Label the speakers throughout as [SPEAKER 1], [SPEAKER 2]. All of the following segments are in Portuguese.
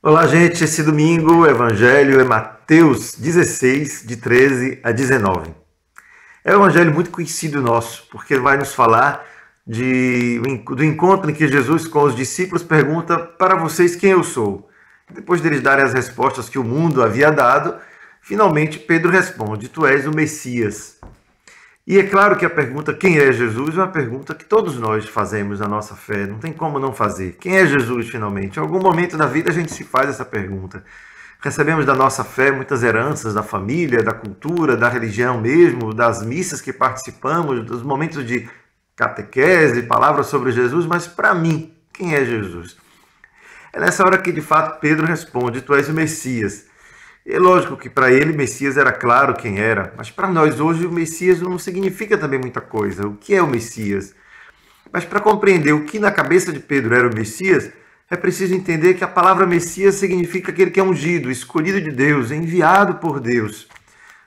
[SPEAKER 1] Olá, gente. Esse domingo o Evangelho é Mateus 16, de 13 a 19. É um evangelho muito conhecido nosso, porque vai nos falar do encontro em que Jesus com os discípulos pergunta para vocês quem eu sou. Depois deles darem as respostas que o mundo havia dado, finalmente Pedro responde: Tu és o Messias. E é claro que a pergunta quem é Jesus é uma pergunta que todos nós fazemos na nossa fé, não tem como não fazer. Quem é Jesus finalmente? Em algum momento da vida a gente se faz essa pergunta. Recebemos da nossa fé muitas heranças da família, da cultura, da religião mesmo, das missas que participamos, dos momentos de catequese, palavras sobre Jesus, mas para mim, quem é Jesus? É nessa hora que de fato Pedro responde: Tu és o Messias. É lógico que para ele Messias era claro quem era, mas para nós hoje o Messias não significa também muita coisa. O que é o Messias? Mas para compreender o que na cabeça de Pedro era o Messias, é preciso entender que a palavra Messias significa aquele que é ungido, escolhido de Deus, enviado por Deus.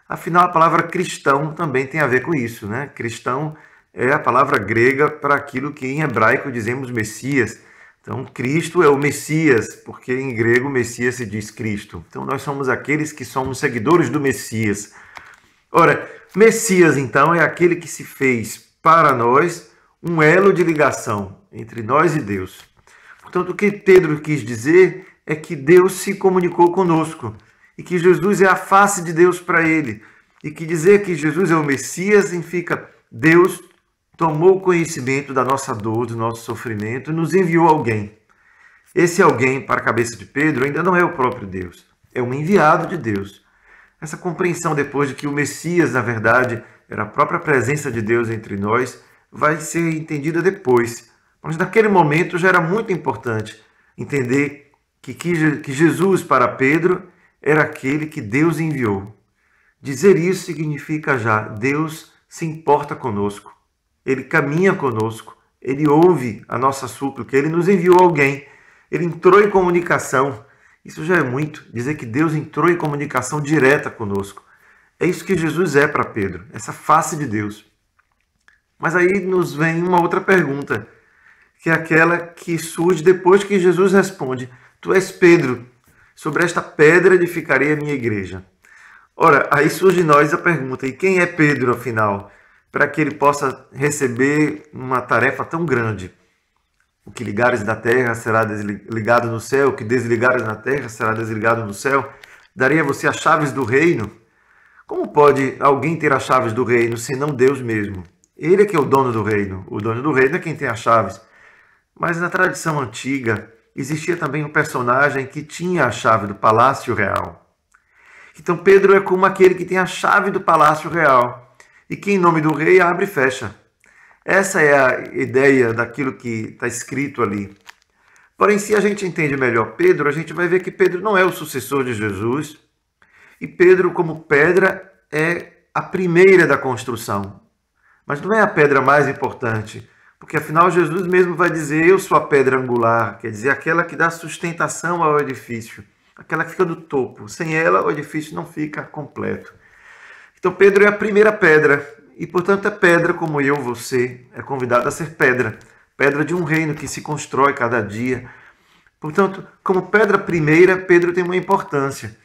[SPEAKER 1] Afinal, a palavra cristão também tem a ver com isso, né? Cristão é a palavra grega para aquilo que em hebraico dizemos Messias. Então, Cristo é o Messias, porque em grego Messias se diz Cristo. Então, nós somos aqueles que somos seguidores do Messias. Ora, Messias, então, é aquele que se fez para nós um elo de ligação entre nós e Deus. Portanto, o que Pedro quis dizer é que Deus se comunicou conosco e que Jesus é a face de Deus para ele. E que dizer que Jesus é o Messias significa Deus tomou conhecimento da nossa dor, do nosso sofrimento e nos enviou alguém. Esse alguém, para a cabeça de Pedro, ainda não é o próprio Deus, é um enviado de Deus. Essa compreensão depois de que o Messias, na verdade, era a própria presença de Deus entre nós, vai ser entendida depois. Mas naquele momento já era muito importante entender que Jesus, para Pedro, era aquele que Deus enviou. Dizer isso significa já, Deus se importa conosco. Ele caminha conosco, ele ouve a nossa súplica, ele nos enviou alguém, ele entrou em comunicação. Isso já é muito, dizer que Deus entrou em comunicação direta conosco. É isso que Jesus é para Pedro, essa face de Deus. Mas aí nos vem uma outra pergunta, que é aquela que surge depois que Jesus responde: Tu és Pedro, sobre esta pedra edificarei a minha igreja. Ora, aí surge em nós a pergunta: e quem é Pedro, afinal? Para que ele possa receber uma tarefa tão grande. O que ligares na terra será desligado no céu, o que desligares na terra será desligado no céu. Darei a você as chaves do reino. Como pode alguém ter as chaves do reino, senão Deus mesmo? Ele é que é o dono do reino. O dono do reino é quem tem as chaves. Mas na tradição antiga, existia também um personagem que tinha a chave do palácio real. Então Pedro é como aquele que tem a chave do palácio real e que, em nome do rei, abre e fecha. Essa é a ideia daquilo que está escrito ali. Porém, se a gente entende melhor Pedro, a gente vai ver que Pedro não é o sucessor de Jesus, e Pedro, como pedra, é a primeira da construção. Mas não é a pedra mais importante, porque afinal Jesus mesmo vai dizer: Eu sou a pedra angular, quer dizer, aquela que dá sustentação ao edifício, aquela que fica do topo. Sem ela, o edifício não fica completo. Então Pedro é a primeira pedra, e portanto é pedra como eu, você, é convidado a ser pedra. Pedra de um reino que se constrói cada dia. Portanto, como pedra primeira, Pedro tem uma importância,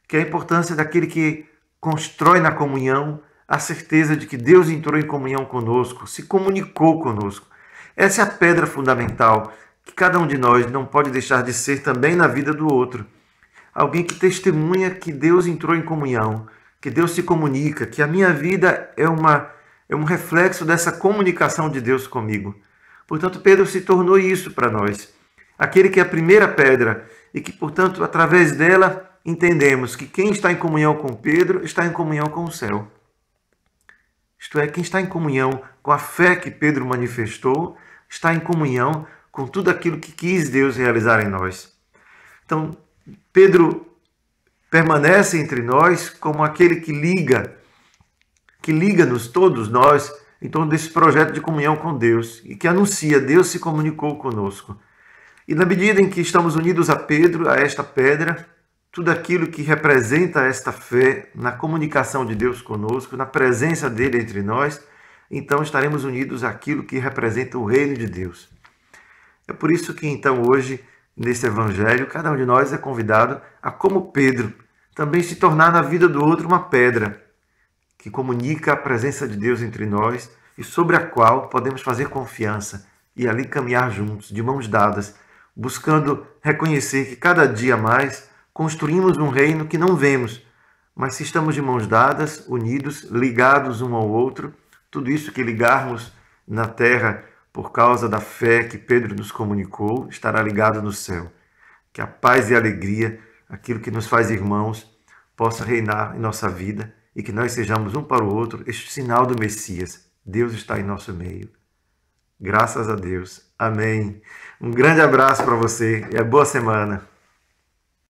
[SPEAKER 1] que é a importância daquele que constrói na comunhão a certeza de que Deus entrou em comunhão conosco, se comunicou conosco. Essa é a pedra fundamental, que cada um de nós não pode deixar de ser também na vida do outro. Alguém que testemunha que Deus entrou em comunhão, que Deus se comunica, que a minha vida é um reflexo dessa comunicação de Deus comigo. Portanto, Pedro se tornou isso para nós. Aquele que é a primeira pedra e que, portanto, através dela, entendemos que quem está em comunhão com Pedro está em comunhão com o céu. Isto é, quem está em comunhão com a fé que Pedro manifestou, está em comunhão com tudo aquilo que quis Deus realizar em nós. Então, Pedro permanece entre nós como aquele que liga-nos, todos nós, em torno desse projeto de comunhão com Deus e que anuncia: Deus se comunicou conosco. E na medida em que estamos unidos a Pedro, a esta pedra, tudo aquilo que representa esta fé na comunicação de Deus conosco, na presença dele entre nós, então estaremos unidos àquilo que representa o reino de Deus. É por isso que então hoje nesse evangelho, cada um de nós é convidado a, como Pedro, também se tornar na vida do outro uma pedra que comunica a presença de Deus entre nós e sobre a qual podemos fazer confiança e ali caminhar juntos, de mãos dadas, buscando reconhecer que cada dia mais construímos um reino que não vemos, mas se estamos de mãos dadas, unidos, ligados um ao outro, tudo isso que ligarmos na terra por causa da fé que Pedro nos comunicou, estará ligado no céu. Que a paz e a alegria, aquilo que nos faz irmãos, possa reinar em nossa vida e que nós sejamos um para o outro este sinal do Messias. Deus está em nosso meio. Graças a Deus. Amém. Um grande abraço para você e boa semana.